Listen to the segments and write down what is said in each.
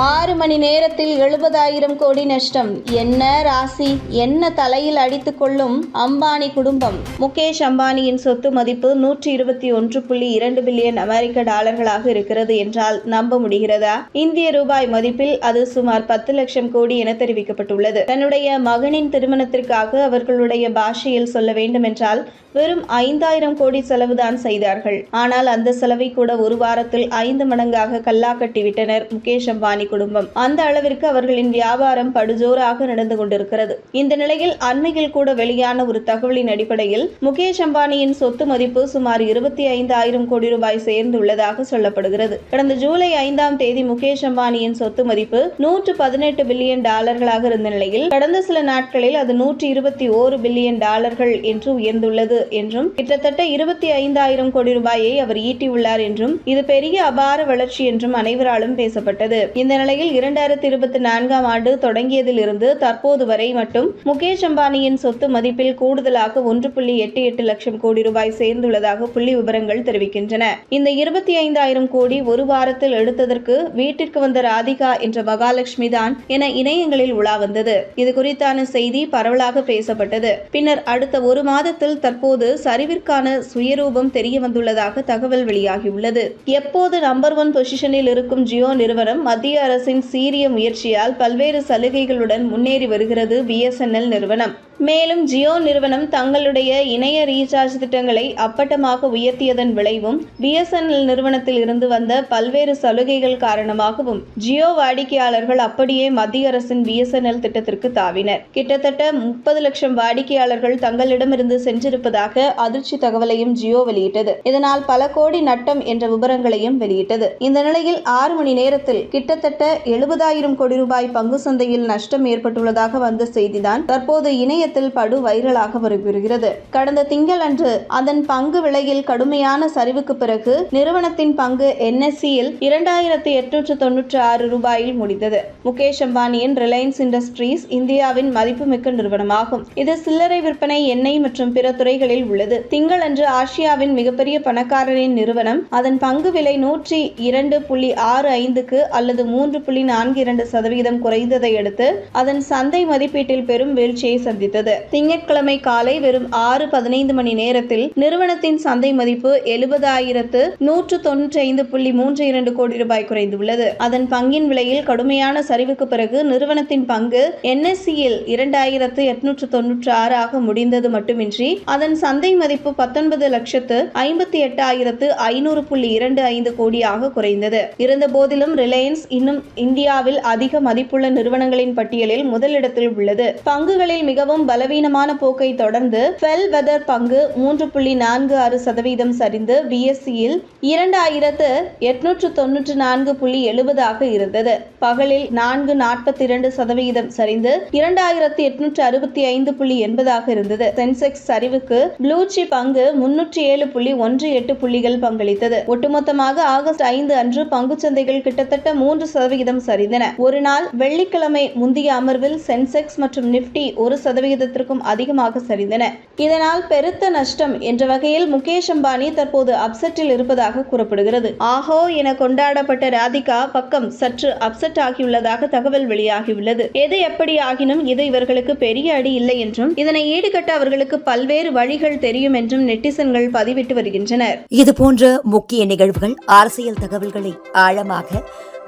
6 மணி நேரத்தில் 70,000 கோடி நஷ்டம். என்ன ராசி, என்ன தலையில் அடித்துக் கொள்ளும் அம்பானி குடும்பம். முகேஷ் அம்பானியின் சொத்து மதிப்பு 121.2 பில்லியன் அமெரிக்க டாலர்களாக இருக்கிறது என்றால் நம்ப முடிகிறதா? இந்திய ரூபாய் மதிப்பில் அது சுமார் 10 லட்சம் கோடி என தெரிவிக்கப்பட்டுள்ளது. தன்னுடைய மகனின் திருமணத்திற்காக அவர்களுடைய பாஷையில் சொல்ல வேண்டுமென்றால் வெறும் 5,000 கோடி செலவுதான் செய்தார்கள். ஆனால் அந்த செலவை கூட ஒரு வாரத்தில் 5 மடங்காக கல்லா கட்டிவிட்டனர் முகேஷ் அம்பானி குடும்பம். அந்த அளவிற்கு அவர்களின் வியாபாரம் படுஜோராக நடந்து கொண்டிருக்கிறது. இந்த நிலையில் அண்மையில் கூட வெளியான ஒரு தகவலின் அடிப்படையில் முகேஷ் அம்பானியின் சொத்து மதிப்பு சுமார் 25,000 கோடி ரூபாய் சேர்ந்துள்ளதாக சொல்லப்படுகிறது. கடந்த ஜூலை 5ஆம் தேதி முகேஷ் அம்பானியின் சொத்து மதிப்பு 118 பில்லியன் டாலர்களாக இருந்த நிலையில் கடந்த சில நாட்களில் அது 121 பில்லியன் டாலர்கள் என்று உயர்ந்துள்ளது என்றும் கிட்டத்தட்ட 25,000 கோடி ரூபாயை அவர் ஈட்டியுள்ளார் என்றும் இது பெரிய அபார வளர்ச்சி என்றும் அனைவராலும் பேசப்பட்டது. இந்த நிலையில் 2024ஆம் ஆண்டு தொடங்கியதில் இருந்து தற்போது வரை மட்டும் முகேஷ் அம்பானியின் சொத்து மதிப்பில் கூடுதலாக 1.88 லட்சம் கோடி ரூபாய் சேர்ந்துள்ளதாக புள்ளி விவரங்கள் தெரிவிக்கின்றன. இந்த 25,000 கோடி ஒரு வாரத்தில் எடுத்ததற்கு வீட்டிற்கு வந்த ராதிகா என்ற மகாலட்சுமி தான் என இணையங்களில் உலா வந்தது. இது குறித்தான செய்தி பரவலாக பேசப்பட்டது. பின்னர் அடுத்த ஒரு மாதத்தில் தற்போது சரிவிற்கான சுயரூபம் தெரிய வந்துள்ளதாக தகவல் வெளியாகியுள்ளது. எப்போது நம்பர் 1 பொசிஷனில் இருக்கும் ஜியோ நிறுவனம் மத்திய அரசின் சீரிய முயற்சியால் பல்வேறு சலுகைகளுடன் முன்னேறி வருகிறது BSNL நிறுவனம். மேலும் ஜியோ நிறுவனம் தங்களுடைய இணைய ரீசார்ஜ் திட்டங்களை அப்பட்டமாக உயர்த்தியதன் விளைவும் BSNL நிறுவனத்தில் இருந்து வந்த பல்வேறு சலுகைகள் காரணமாகவும் ஜியோ வாடிக்கையாளர்கள் அப்படியே மத்திய அரசின் BSNL திட்டத்திற்கு தாவினர். கிட்டத்தட்ட 30 லட்சம் வாடிக்கையாளர்கள் தங்களிடமிருந்து சென்றிருப்பதாக அதிர்ச்சி தகவலையும் ஜியோ வெளியிட்டது. இதனால் பல கோடி நட்டம் என்ற விவரங்களையும் வெளியிட்டது. இந்த நிலையில் 6 மணி நேரத்தில் கிட்டத்தட்ட 70,000 கோடி ரூபாய் பங்கு சந்தையில் நஷ்டம் ஏற்பட்டுள்ளதாக வந்த செய்திதான் தற்போது இணையத்தில் படு வைரலாக வருகிறது. கடந்த திங்களன்று அதன் பங்கு விலையில் கடுமையான சரிவுக்கு பிறகு நிறுவனத்தின் பங்கு NSE-யில் 2,896 ரூபாயில் முடிந்தது. முகேஷ் அம்பானியின் ரிலையன்ஸ் இண்டஸ்ட்ரீஸ் இந்தியாவின் மதிப்புமிக்க நிறுவனமாகும். இது சில்லறை விற்பனை, எண்ணெய் மற்றும் பிற துறைகளில் உள்ளது. திங்களன்று ஆசியாவின் மிகப்பெரிய பணக்காரரின் நிறுவனம் அதன் பங்கு விலை 102.65க்கு அல்லது 3.42% குறைந்ததை அடுத்து அதன் சந்தை மதிப்பீட்டில் பெரும் வீழ்ச்சியை சந்தித்தது. திங்கட்கிழமை காலை வெறும் 6:15 மணி நேரத்தில் நிறுவனத்தின் சந்தை மதிப்பு 70,195.32 கோடி ரூபாய் குறைந்துள்ளது. அதன் பங்கின் விலையில் கடுமையான சரிவுக்கு பிறகு நிறுவனத்தின் பங்கு NSE-யில் 2,896 ஆக முடிந்தது மட்டுமின்றி அதன் சந்தை மதிப்பு 19,58,500.25 கோடியாக குறைந்தது. இருந்த போதிலும் ரிலையன்ஸ் இன்னும் இந்தியாவில் அதிக மதிப்புள்ள நிறுவனங்களின் பட்டியலில் முதலிடத்தில் உள்ளது. பங்குகளில் மிகவும் பலவீனமான போக்கை தொடர்ந்து ஃபெல் வெதர் பங்கு 3.46% சரிந்து BSE-யில் 2,894.70 ஆக இருந்தது. பகலில் 4.42% சரிந்து 2,865.80 ஆக இருந்தது. சென்செக்ஸ் சரிவுக்கு ப்ளூ சிப் பங்கு 307.18 புள்ளிகள் பங்களித்தது. ஒட்டுமொத்தமாக ஆகஸ்ட் 5 அன்று பங்குச்சந்தைகள் கிட்டத்தட்ட 3% சரிந்தன. ஒரு நாள் வெள்ளிக்கிழமை முந்தைய அமர்வில் சென்செக்ஸ் மற்றும் நிப்டி 1%த்திற்கும் அதிகமாக சரிந்தன. இதனால் பெருத்த நஷ்டம் என்ற வகையில் முகேஷ் அம்பானி தற்போது அப்செட்டில் இருப்பதாக கூறப்படுகிறது. ஆஹோ என கொண்டாடப்பட்ட ராதிகா பக்கம் சற்று அப்செட் ஆகியுள்ளதாக தகவல் வெளியாகியுள்ளது. எது எப்படி ஆகினும் இது இவர்களுக்கு பெரிய அடி இல்லை என்றும் இதனை ஈடுகட்ட அவர்களுக்கு பல்வேறு வழிகள் தெரியும் என்றும் நெட்டிசன்கள் பதிவிட்டு வருகின்றனர். இதுபோன்ற முக்கிய நிகழ்வுகள், அரசியல் தகவல்களை ஆழமாக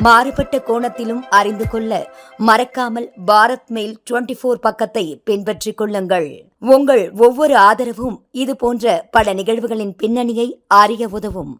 மாறுபட்ட கோணத்திலும் அறிந்து கொள்ள மறக்காமல் பாரத் மெயில் 24 பக்கத்தை பின்பற்றிக் கொள்ளுங்கள். உங்கள் ஒவ்வொரு ஆதரவும் இதுபோன்ற பல நிகழ்வுகளின் பின்னணியை அறிய உதவும்.